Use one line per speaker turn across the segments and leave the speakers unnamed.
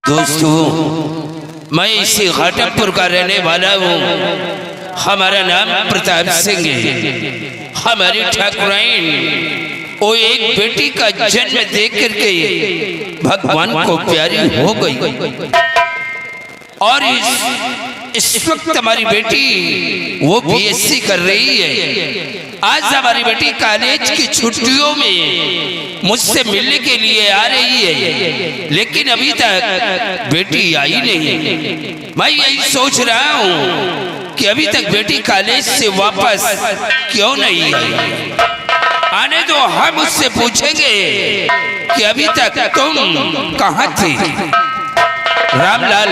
दोस्तों, मैं इसी घाटमपुर का रहने वाला हूँ। हमारा नाम प्रताप सिंह है। हमारी ठाकुराइन वो एक बेटी का जन्म देख करके भगवान को प्यारी हो गई और इस वक्त हमारी बेटी वो बीएससी कर रही है। आज हमारी बेटी कॉलेज की छुट्टियों में मुझसे मिलने के लिए आ रही है, लेकिन अभी तक बेटी आई नहीं। मैं यही सोच रहा हूँ कि अभी तक बेटी कॉलेज से वापस क्यों नहीं आई। आने दो, हम उससे पूछेंगे कि अभी तक तुम कहाँ थे। रामलाल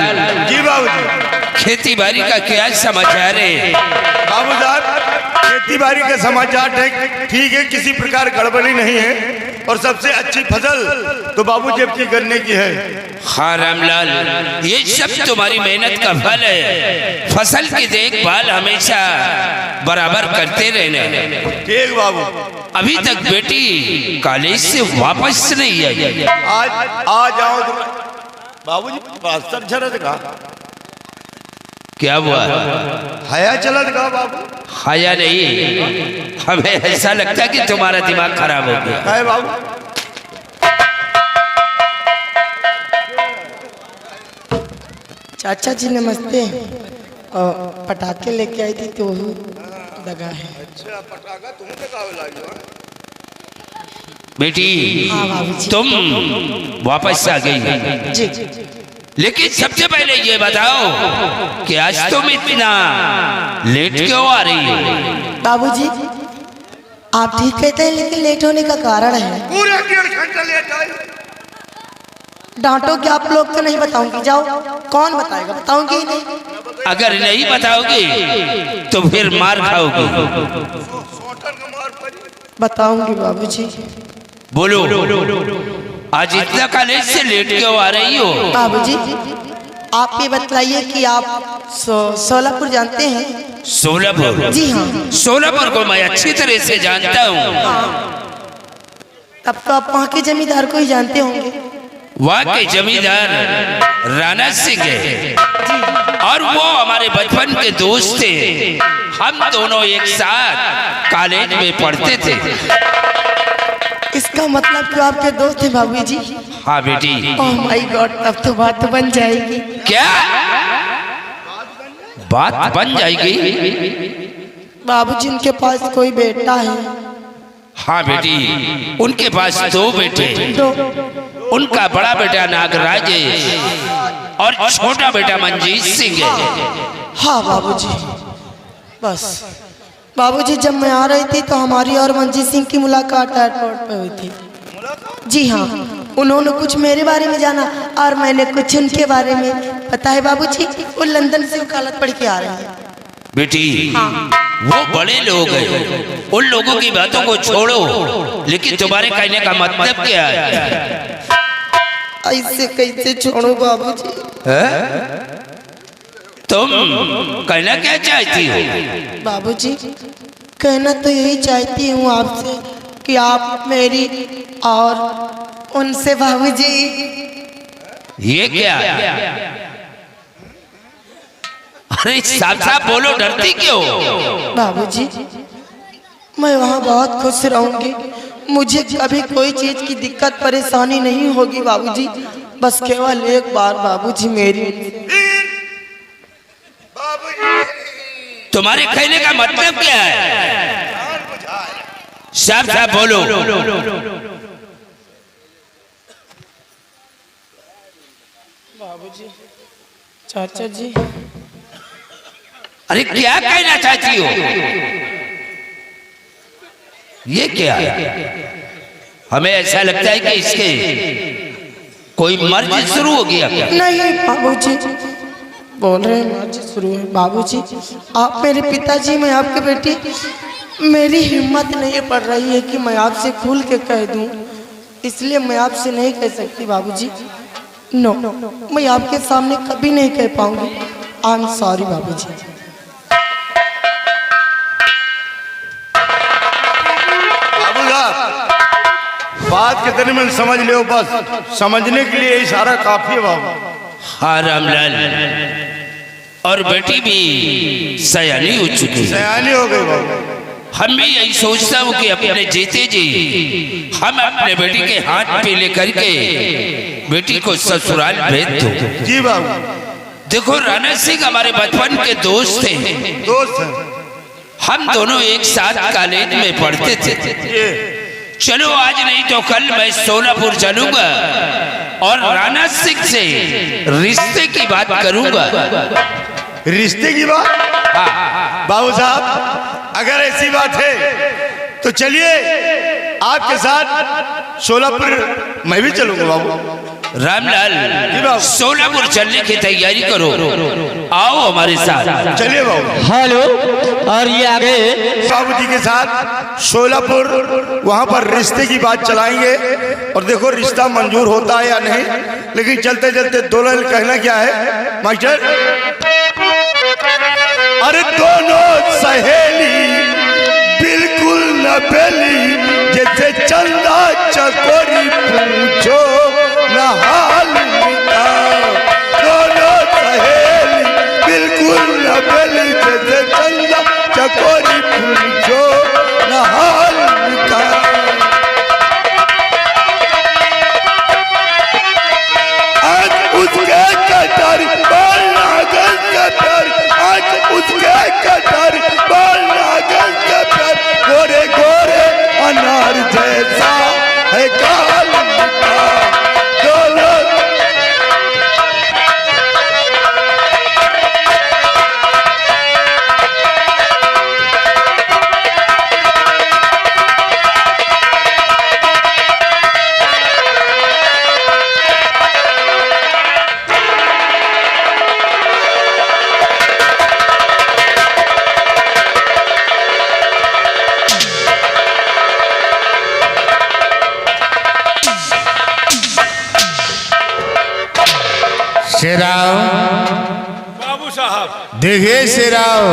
जी बाबूजी,
खेती बाड़ी का क्या समाचार है?
बाबू साहब, खेती बाड़ी का समाचार ठीक है, किसी प्रकार गड़बड़ी नहीं है और सबसे अच्छी फसल तो बाबूजी अपनी गन्ने की है।
हाँ रामलाल, ये सब तुम्हारी मेहनत का फल है। फसल की देखभाल हमेशा बराबर करते रहना।
ठीक बाबू।
अभी तक बेटी कॉलेज से वापस नहीं आई।
आज आ जाओ बाबूजी। सब झरत का
क्या हुआ?
हया चलत का बाबू?
हया नहीं, हमें ऐसा लगता है कि तुम्हारा दिमाग खराब हो गया
है बाबू।
चाचा जी नमस्ते। और पटाखे लेके आई थी तो दगा है।
अच्छा, पटाखा तुम लगा
बेटी।
हाँ बाबूजी।
तुम वापस आ गई
जी।
लेकिन सबसे पहले ये बताओ कि आज तुम इतना लेट क्यों आ रही हो?
बाबूजी आप ठीक कहते हैं, लेकिन लेट होने का कारण है।
पूरे 1.5 घंटा लेट आई।
डांटो कि आप लोग तो नहीं बताऊंगी। जाओ, कौन बताएगा? बताऊंगी ही नहीं।
अगर नहीं बताओगे तो फिर मार खाओगे।
बताऊंगी बाबूजी।
बोलो, आज इतना कॉलेज से लेट क्यों आ रही हो?
बाबूजी आप ये बतलाइए कि आप सोलापुर जानते हैं?
सोलापुर?
जी हाँ।
सोलापुर को मैं अच्छी तरह से जानता हूँ।
तब तो आप वहाँ के जमींदार को ही जानते होंगे।
वहाँ के जमींदार राणा सिंह है और वो हमारे बचपन के दोस्त थे। हम दोनों एक साथ कॉलेज में पढ़ते थे।
इसका मतलब कि आपके दोस्त थे बाबूजी?
हाँ बेटी।
ओह माय गॉड, तब तो बात बन जाएगी।
क्या बात बन जाएगी?
बाबूजी उनके पास कोई बेटा है?
हाँ बेटी, उनके पास 2 बेटे।
तो
उनका बड़ा बेटा नागराज है और छोटा बेटा मंजीत सिंह है।
हाँ बाबूजी। बस बाबूजी, जब मैं आ रही थी तो हमारी और मंजीत सिंह की मुलाकात एयरपोर्ट पे हुई थी। जी हाँ, उन्होंने कुछ मेरे बारे में जाना और मैंने कुछ उनके बारे में। पता है बाबूजी, वो लंदन से वकालत पढ़ के आ रहे हैं।
बेटी
हाँ।
वो बड़े लोग हैं, उन लोगों की बातों को छोड़ो। लेकिन तुम्हारे कहने का मतलब क्या है?
ऐसे कैसे छोड़ो बाबूजी?
तुम कहना क्या चाहती हो?
बाबूजी कहना तो यही चाहती हूँ आपसे कि आप मेरी और उनसे। बाबूजी
ये क्या? अरे साफ साफ बोलो, डरती क्यों?
बाबूजी मैं वहाँ बहुत खुश रहूंगी। मुझे कभी कोई चीज की दिक्कत परेशानी नहीं होगी बाबूजी। बस केवल एक बार बाबूजी मेरी।
तुम्हारे कहने का मतलब क्या है? साफ साफ बोलो।
बाबूजी, चाचा जी।
अरे क्या कहना चाहती हो? ये क्या है? हमें ऐसा लगता है कि इसके कोई मर्ज शुरू हो गया क्या?
नहीं बाबूजी, बोल रहे हैं मर्ज शुरू है। बाबूजी आप मेरे पिताजी, मैं आपके बेटी। मेरी हिम्मत नहीं पड़ रही है कि मैं आपसे खुल के कह दूं, इसलिए मैं आपसे नहीं कह सकती बाबूजी। नो, मैं आपके सामने कभी नहीं कह पाऊंगी। आई एम सॉरी बाबूजी।
बात कितने में समझ लो, बस समझने के लिए इशारा काफी है बाबू।
हाँ रामलाल, और बेटी भी सयानी हो चुकी है।
सयानी हो गई बाबू।
हम भी यही सोचता हूँ कि अपने जीते जी हम अपने बेटी के हाथ पे लेकर के बेटी को ससुराल भेज दो।
जी बाबू।
देखो राणा सिंह हमारे बचपन के दोस्त थे,
दोस्त हैं।
हम दोनों एक साथ कॉलेज में पढ़ते थे।
ये
चलो आज नहीं तो कल मैं सोलापुर चलूंगा और राणा सिंह से रिश्ते की बात करूंगा।
रिश्ते की बात? बाबू साहब अगर ऐसी बात है तो चलिए आपके साथ सोलापुर मैं भी चलूंगा बाबू।
रामलाल, सोलापुर चलने की तैयारी करो, आओ हमारे साथ।
चलिए बाबू।
हेलो, और ये आगे
बाबूजी के साथ सोलापुर, वहां पर रिश्ते की बात चलाएंगे और देखो रिश्ता मंजूर होता है या नहीं। लेकिन चलते चलते दो लाइन कहना क्या है मास्टर? अरे दोनों सहेली बिल्कुल न बेली, जैसे चंदा चकोरी पूछो न हाल उनका। दोनों सहेली बिल्कुल न बेली, जैसे चंदा चकोरी पूछो न हाल उनका। आज उसके कटारी बाल नागन का प्यार, आज उसके कटारी बाल नागन का प्यार, गोरे गोरे अनार जैसा है काल उनका। दोनों
शेराव,
बाबू साहब
देखिए शेराव,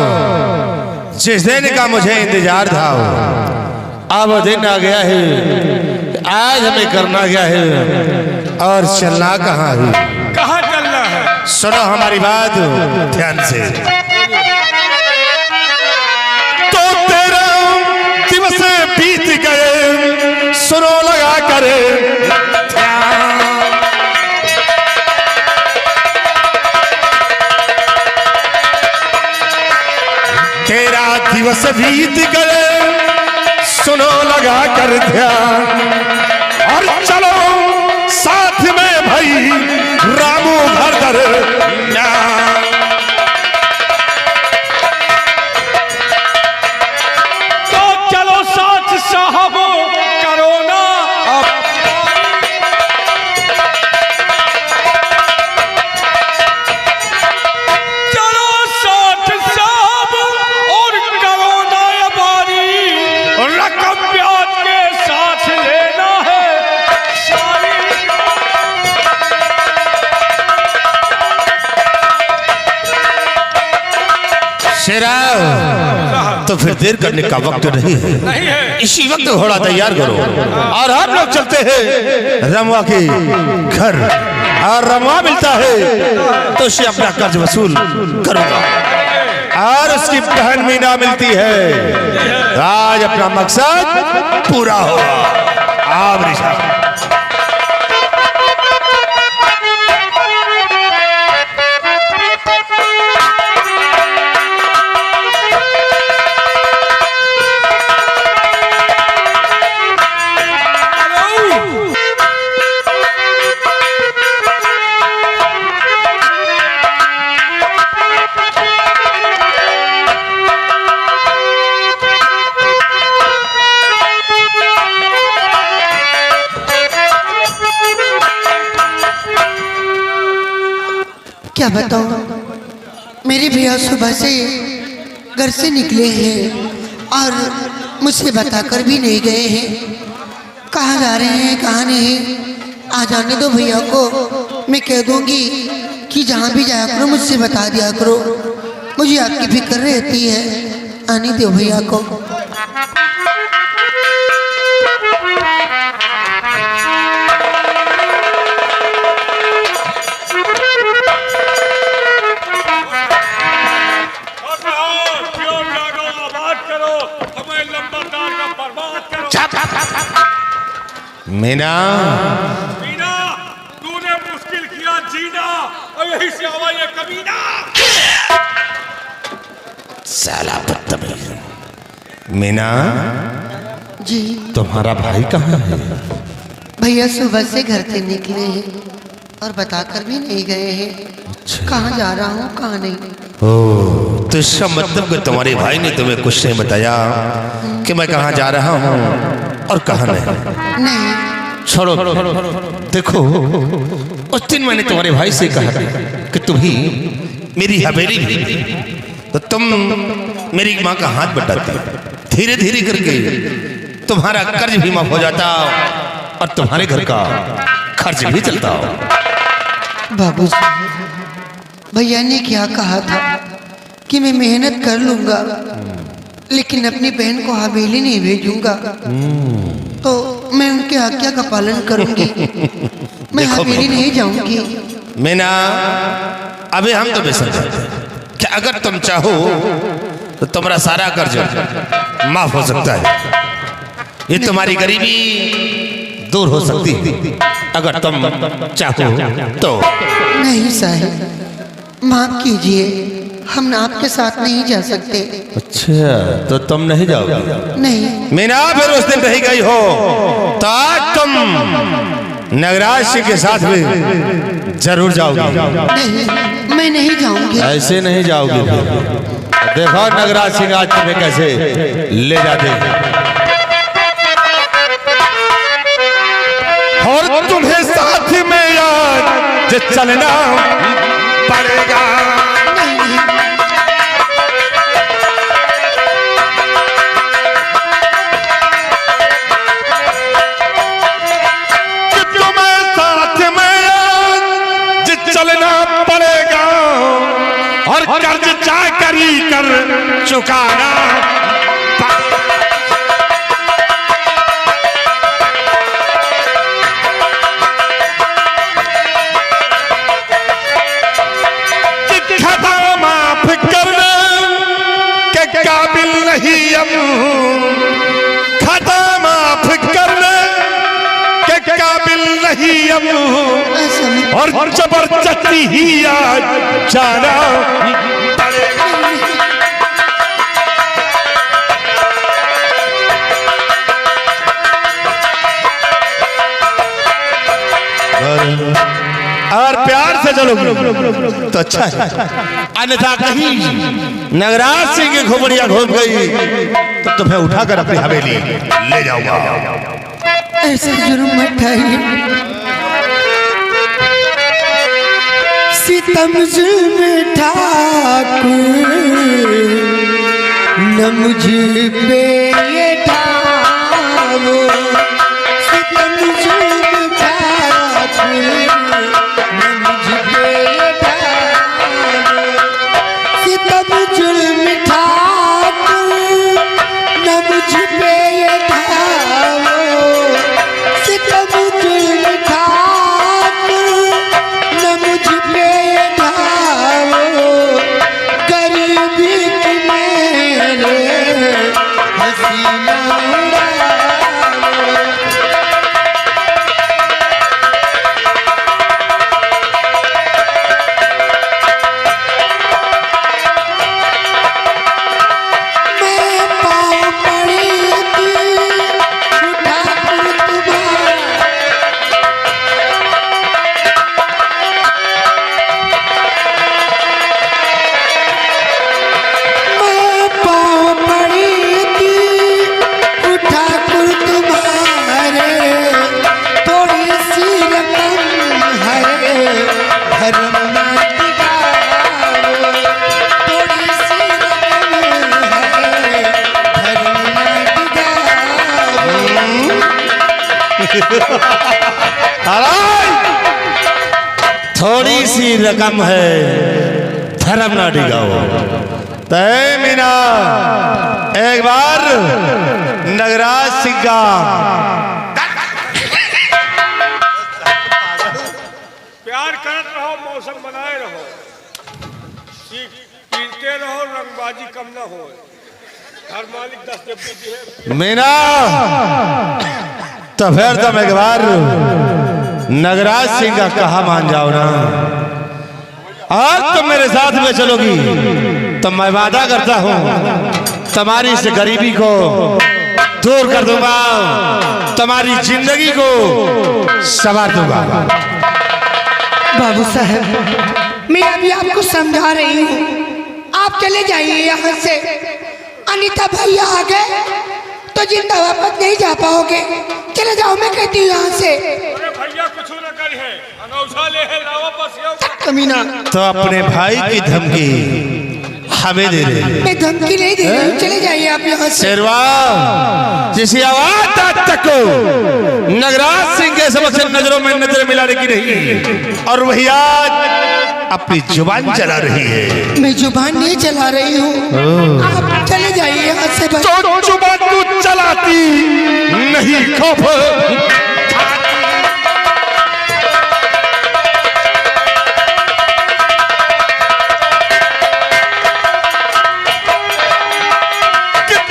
जिस दिन का मुझे इंतजार था अब दिन आ गया है। आज हमें करना क्या है और चलना कहाँ है?
कहाँ चलना है?
सुनो हमारी बात ध्यान से। तो तेरा दिवस बीत गए, सुनो लगा करे तेरा दिवस बीत गए, सुनो लगा कर ध्यान, और चलो साथ में भाई रामू भरदर
तो चलो साथ साहब करो ना चलो साथ साहब और करो ना बारी, रकम ब्याज के साथ लेना है सारी।
शेराव, तो फिर देर करने का वक्त नहीं है, इसी वक्त घोड़ा तैयार करो और हम लोग चलते हैं रमवा के घर। और रमवा मिलता है तो उसे अपना कर्ज वसूल करूंगा, और उसकी बहन मीना मिलती है, आज अपना मकसद पूरा होगा। आप ऋषभ
क्या बताऊं, मेरे भैया सुबह से घर से निकले हैं और मुझसे बताकर भी नहीं गए हैं कहाँ जा रहे हैं कहाँ नहीं। आ जाने दो भैया को, मैं कह दूंगी कि जहाँ भी जाया करो मुझसे बता दिया करो, मुझे आपकी फिक्र रहती है। आने दो भैया को।
मीना,
मीना, तूने मुश्किल किया जीना और यही से आवा ये कमीना।
साला बदतमीज। मीना,
जी
तुम्हारा भाई कहाँ है?
भैया सुबह से घर से निकले हैं और बताकर भी नहीं गए हैं कहाँ जा रहा हूँ कहाँ नहीं।
ओ, तो इसका मतलब कि तुम्हारे भाई ने तुम्हें कुछ नहीं बताया कि मैं कहाँ जा रहा हूँ और कहाँ नहीं?
नहीं।
छोड़ो, देखो उस दिन मैंने तुम्हारे भाई से कहा कि तुम ही मेरी हवेली भी, तो तुम मेरी माँ का हाथ बटाती, धीरे धीरे करके तुम्हारा कर्ज भी माफ हो जाता और तुम्हारे घर का खर्च भी चलता हो।
बाबूजी, भैया ने क्या कहा था कि मैं मेहनत कर लूंगा लेकिन अपनी बहन को हवेली नहीं भेजूंगा, तो मैं उनके आज्ञा का पालन करूंगी, मैं हवेली नहीं जाऊंगी।
मीना, अभी हम तो समझते कि अगर तुम चाहो तो तुम्हारा सारा कर्ज माफ हो सकता है, ये तुम्हारी गरीबी दूर हो सकती है अगर तुम चाहो तो।
नहीं साहब, माफ कीजिए, हम आपके साथ नहीं जा सकते।
अच्छा, तो तुम नहीं जाओगे?
नहीं।
मीना, फिर उस दिन रही गई हो तो आज तुम नगराज सिंह के साथ भी जरूर जाओगे।
नहीं, मैं नहीं जाऊंगी।
ऐसे नहीं जाओगे। देखो नगराज सिंह आज तुम्हें कैसे ले जाते हैं। और तुम्हें साथ में यार चलना पड़ेगा। चलना पड़ेगा और कर्ज चाकरी कर चुकाना। खता माफ करने के काबिल नहीं हम, खता माफ करने के काबिल नहीं हम, और जबरदस्ती ही आज जाना पड़ेगा। और प्यार से चलो तो अच्छा है, अन्यथा कहीं नगराज सिंह की खोपड़ियां घूम गई तो तुम्हें उठाकर अपनी हवेली ले जाऊंगा।
ऐसे जुर्म मत ढाइए, सितम जुल्म ठाकुर न मुझ पे ये ढाओ, सितम जुल्म ठाकुर न मुझ पे ये ढाओ, सितम जुल्म ठाकुर न मुझ पे ये ढाओ, सितम जुल्म ठाकुर न मुझ पे ये ढाओ, गरीबी की मेरे हसीना उड़ाओ। मैं पाँव पड़ी थी ठाकुर तुम्हारा, मैं पाँव पड़ी थी ठाकुर तुम्हारे, थोड़ी सी रकम है धर्म ना टिकाओ, थोड़ी सी रकम है धर्म ना
थोड़ी सी रकम है धर्म ना डिगाओ। तय मीना, एक बार नगराज सिंह का
प्यार करते रहो, मौसम बनाए रहो, पीते रहो, रंगबाजी कम ना हो। हर मालिक 10 डब्बी दी है।
मीना, तो फिर तुम एक बार नगराज सिंह का कहा मान जाओ ना, और तुम मेरे साथ में चलोगी तो मैं वादा करता हूं तुम्हारी इस गरीबी को दूर कर दूंगा, तुम्हारी जिंदगी को संवार दूंगा।
बाबू साहब, मैं अभी आपको समझा रही हूँ, आप चले जाइए यहाँ से। अनीता भैया आ गए तो जिंदा वापस नहीं जा पाओगे। चले जाओ, मैं कहती हूँ यहाँ से।
अरे भैया कुछ न कर है, अनौसा ले है, लावा पास यो।
कमीना,
तो अपने भाई की धमकी हमें दे दे।
मैं धमकी नहीं दे रही हूँ, चले जाइए आप यहाँ से।
शेरवा, जिस आवाज आज तक नगराज सिंह के समक्ष नजरों में नजर मिलाने की नहीं, और वही आज अपनी जुबान चला रही है।
मैं जुबान नहीं चला रही हूँ, आप चले जाइए यहाँ से।
तो जुबान तू चलाती नहीं खौफ,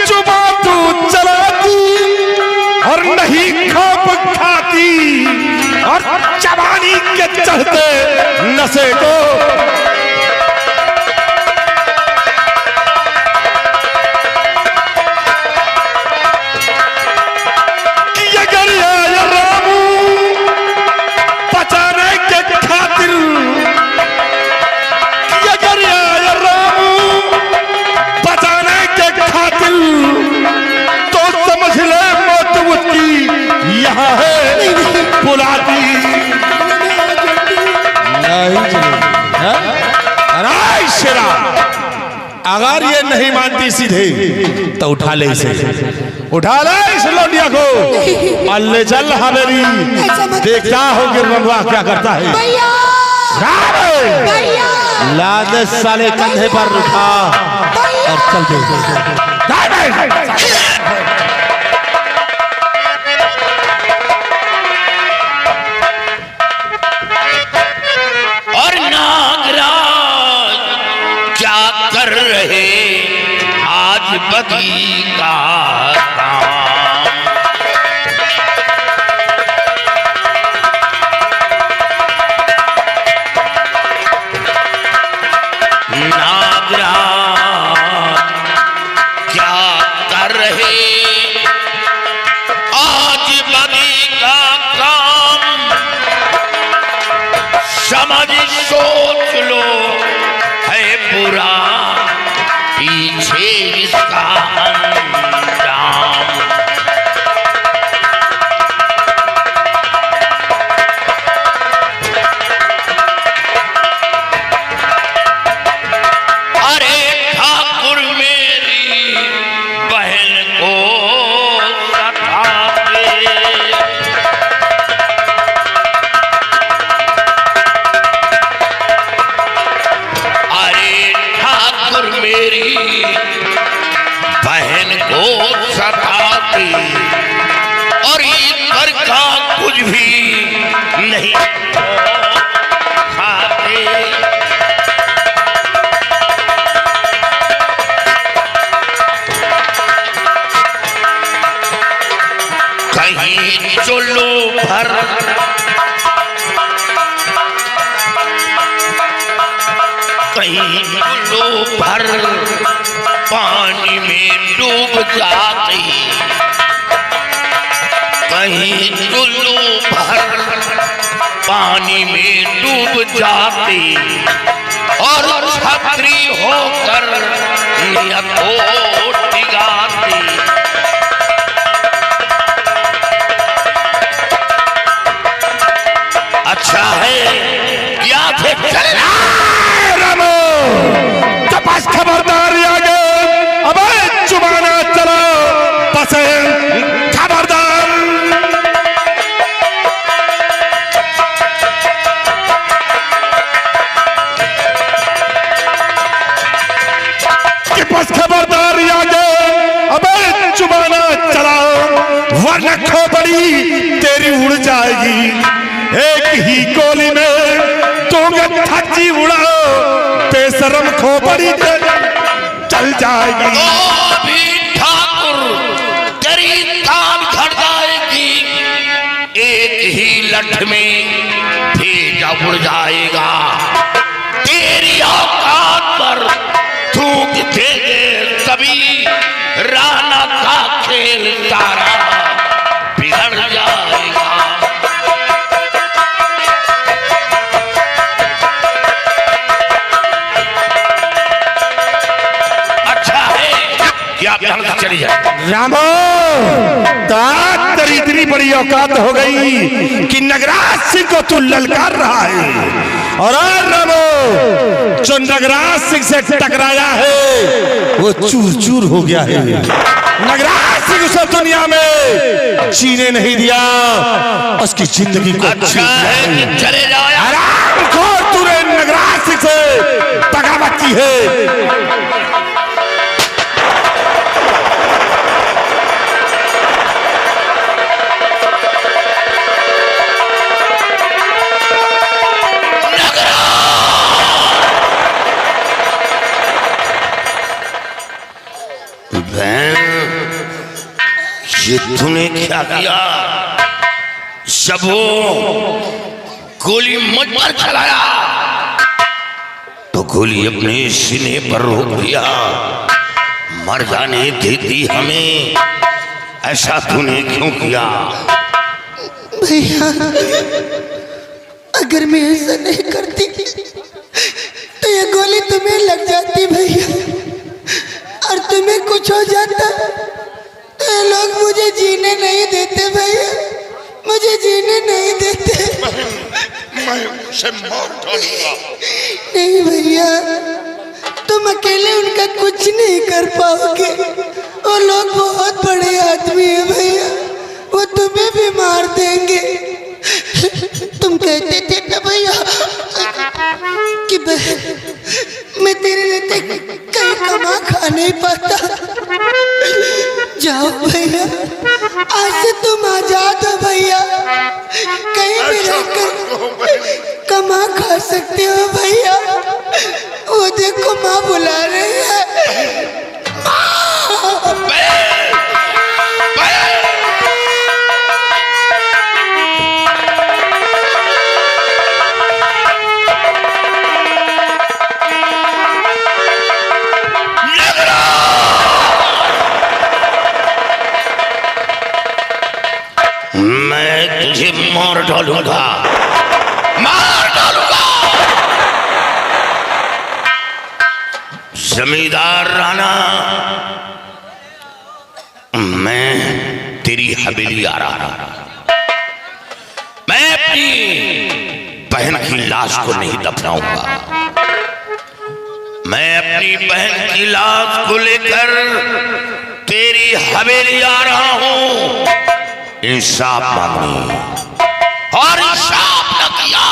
जुबान तू चलाती और नहीं खौफ खाती, और जवानी के चढ़ते नशे को अगर ये नहीं मानती सीधे तो उठा ले इसे, उठा ले इस लौंडिया को और ले चल हवेली। देखता हो कि रंगवा क्या करता है। लाद साले कंधे पर उठा और चल दे।
और नागराज क्या कर रहे आज बदी का काम। नागराज क्या कर रहे आज बदी का काम। समझ सोच लो है बुरा पीछे इसका अंजाम। अरे ठाकुर मेरी बहन को सताते, मेरी बहन को सताते और ईश्वर का कुछ भी नहीं खाते। कहीं चलो भर कहीं चलो भर पानी में डूब जाती, कहीं चलो भर पानी में डूब जाती और छतरी होकर नियत को डिगाती। अच्छा है क्या थे
तपास खबरदार आगे, अब जुबाना चलो पसे खबरदार। बस खबरदार आगे, अब जुबाना चलाओ वरना खोपड़ी तेरी उड़ जाएगी। एक ही गोली में तोगे धज्जी उड़ाओ, बेशरम खोपड़ी चल जाएगी।
तो भी ठाकुर तेरी कान खड़ जाएगी। लठ में भेजा उड़ जाएगा। तेरी औकात पर थूक देंगे तभी राना का खेल तारा बिगड़ जाएगा। अच्छा है कि आप यहां से चली जाए।
रामो, तात तेरी इतनी बड़ी औकात हो गई कि नगराज सिंह को तू ललकार रहा है। और रामो, जो नगराज सिंह से टकराया है वो चूर चूर हो गया है। नगराज सिंह उसे दुनिया में जीने नहीं दिया, उसकी जिंदगी को
अच्छा है कि चले जाओ।
आराम खोर, तूने नगराज सिंह से बगावत की है।
ये तूने क्या किया? जब वो गोली मुझ पर चलाया तो गोली अपने सीने पर रोक दिया। मर जाने देती हमें, ऐसा तूने क्यों किया?
भैया, अगर मैं ऐसा नहीं करती तो ये गोली तुम्हें लग जाती भैया, और तुम्हें कुछ हो जाता तो ये लोग मुझे जीने नहीं देते भैया, मुझे जीने नहीं देते।
मैं उसे मार डालूंगा।
नहीं भैया, तुम अकेले उनका कुछ नहीं कर पाओगे। वो लोग बहुत बड़े आदमी हैं भैया, वो तुम्हें भी मार देंगे। तुम कहते थे ना भैया कि मैं तेरे रहते कहीं कमा खा नहीं पाता। जाओ भैया, आज से तुम आजाद हो भैया, कहीं भी रहकर कमा खा सकते हो भैया। वो देखो माँ बुला रही है।
मैं तुझे मार डालूंगा, मार डालूंगा। जमींदार राणा, मैं तेरी हवेली आ रहा। मैं अपनी बहन की लाश को नहीं दफनाऊंगा। मैं अपनी बहन की लाश को लेकर तेरी हवेली आ रहा हूं इंसाफ मांगने, और इंसाफ न किया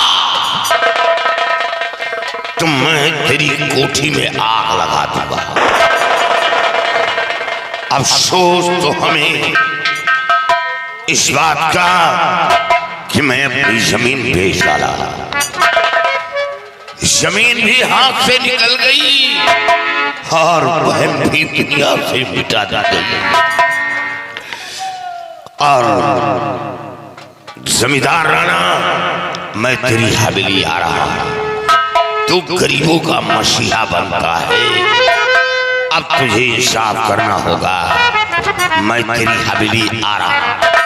तो मैं तेरी कोठी में आग लगा दूंगा। अफसोस तो हमें इस बात का कि मैं अपनी जमीन बेच डाला। जमीन भी हाथ से निकल गई और बहन भी दुनिया से मिटा दी गई। और जमींदार राणा, मैं तेरी हवेली आ रहा हूं। तू गरीबों का मसीहा बनता है, अब तुझे इंसाफ करना होगा। मैं तेरी हवेली आ रहा हूं।